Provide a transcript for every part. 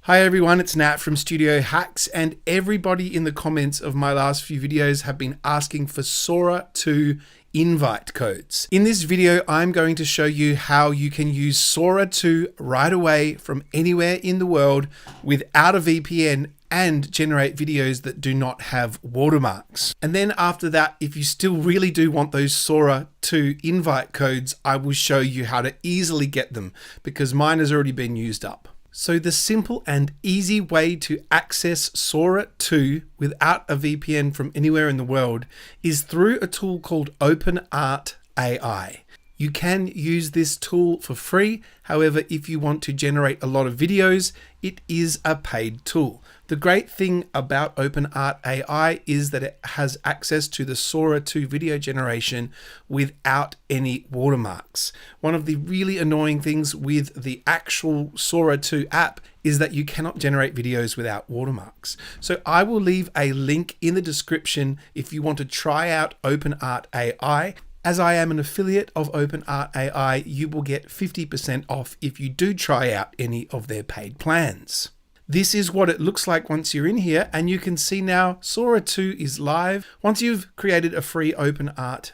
Hi everyone, it's Nat from Studio Hacks, and everybody in the comments of my last few videos have been asking for Sora 2 invite codes. In this video, I'm going to show you how you can use Sora 2 right away from anywhere in the world without a VPN and generate videos that do not have watermarks. And then after that, if you still really do want those Sora 2 invite codes, I will show you how to easily get them because mine has already been used up. So the simple and easy way to access Sora 2 without a VPN from anywhere in the world is through a tool called openai. You can use this tool for free. However, if you want to generate a lot of videos, it is a paid tool. The great thing about openai is that it has access to the Sora 2 video generation without any watermarks. One of the really annoying things with the actual Sora 2 app is that you cannot generate videos without watermarks. So I will leave a link in the description if you want to try out openai. As I am an affiliate of openai, you will get 50% off if you do try out any of their paid plans. This is what it looks like once you're in here, and you can see now Sora 2 is live. Once you've created a free openai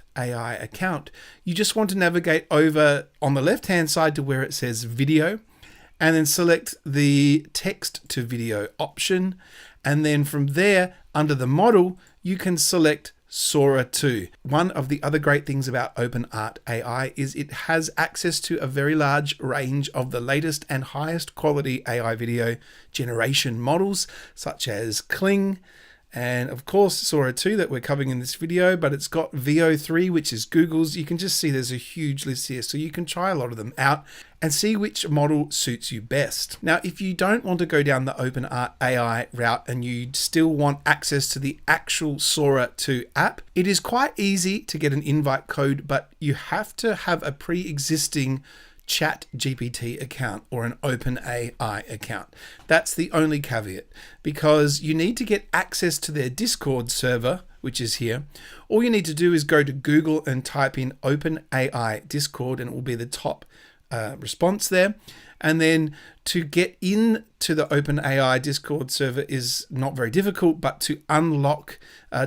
account, you just want to navigate over on the left-hand side to where it says video, and then select the text to video option. And then from there, under the model, you can select Sora 2. One of the other great things about openai is it has access to a very large range of the latest and highest quality AI video generation models, such as Kling, and of course Sora 2 that we're covering in this video, but it's got VO3, which is Google's. You can just see there's a huge list here, so you can try a lot of them out and see which model suits you best. Now, if you don't want to go down the openai route and you still want access to the actual Sora 2 app, it is quite easy to get an invite code, but you have to have a pre-existing ChatGPT account or an OpenAI account. That's the only caveat, because you need to get access to their Discord server, which is here. All you need to do is go to Google and type in OpenAI Discord, and it will be the top response there. And then to get into the OpenAI Discord server is not very difficult, but to unlock,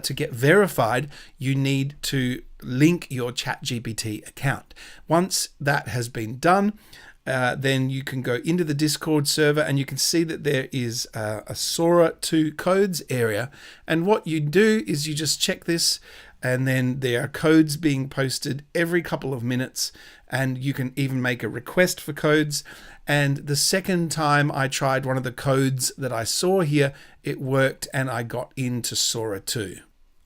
to get verified, you need to link your ChatGPT account. Once that has been done, then you can go into the Discord server and you can see that there is a Sora 2 codes area. And what you do is you just check this, and then there are codes being posted every couple of minutes, and you can even make a request for codes. And the second time I tried one of the codes that I saw here, it worked and I got into Sora 2.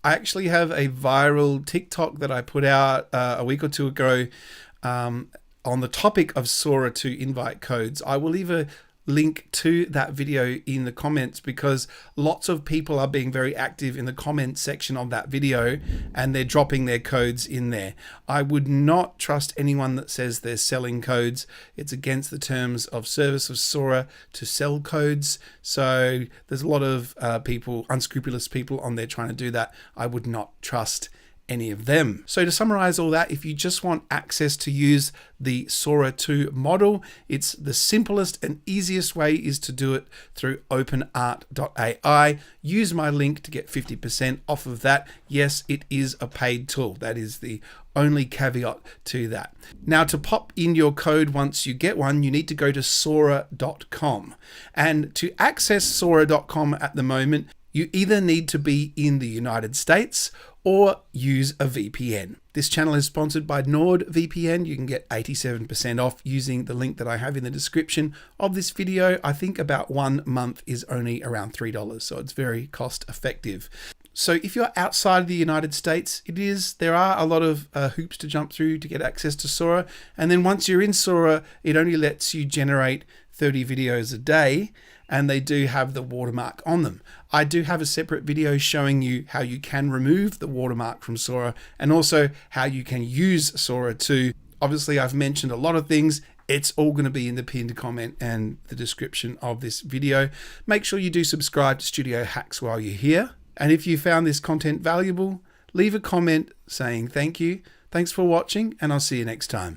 I actually have a viral TikTok that I put out a week or two ago on the topic of Sora 2 invite codes. I will leave a link to that video in the comments because lots of people are being very active in the comment section of that video and they're dropping their codes in there. I would not trust anyone that says they're selling codes. It's against the terms of service of Sora to sell codes. So there's a lot of people, unscrupulous people on there trying to do that. I would not trust any of them. So to summarize all that, if you just want access to use the Sora 2 model, it's the simplest and easiest way is to do it through openai. Use my link to get 50% off of that. Yes, it is a paid tool. That is the only caveat to that. Now, to pop in your code once you get one, you need to go to sora.com. And to access sora.com at the moment, you either need to be in the United States or use a VPN. This channel is sponsored by NordVPN. You can get 87% off using the link that I have in the description of this video. I think about 1 month is only around $3, so it's very cost effective. So if you're outside of the United States, there are a lot of hoops to jump through to get access to Sora. And then once you're in Sora, it only lets you generate 30 videos a day, and they do have the watermark on them. I do have a separate video showing you how you can remove the watermark from Sora and also how you can use Sora 2. Obviously, I've mentioned a lot of things. It's all going to be in the pinned comment and the description of this video. Make sure you do subscribe to Studio Hacks while you're here. And if you found this content valuable, leave a comment saying thank you. Thanks for watching, and I'll see you next time.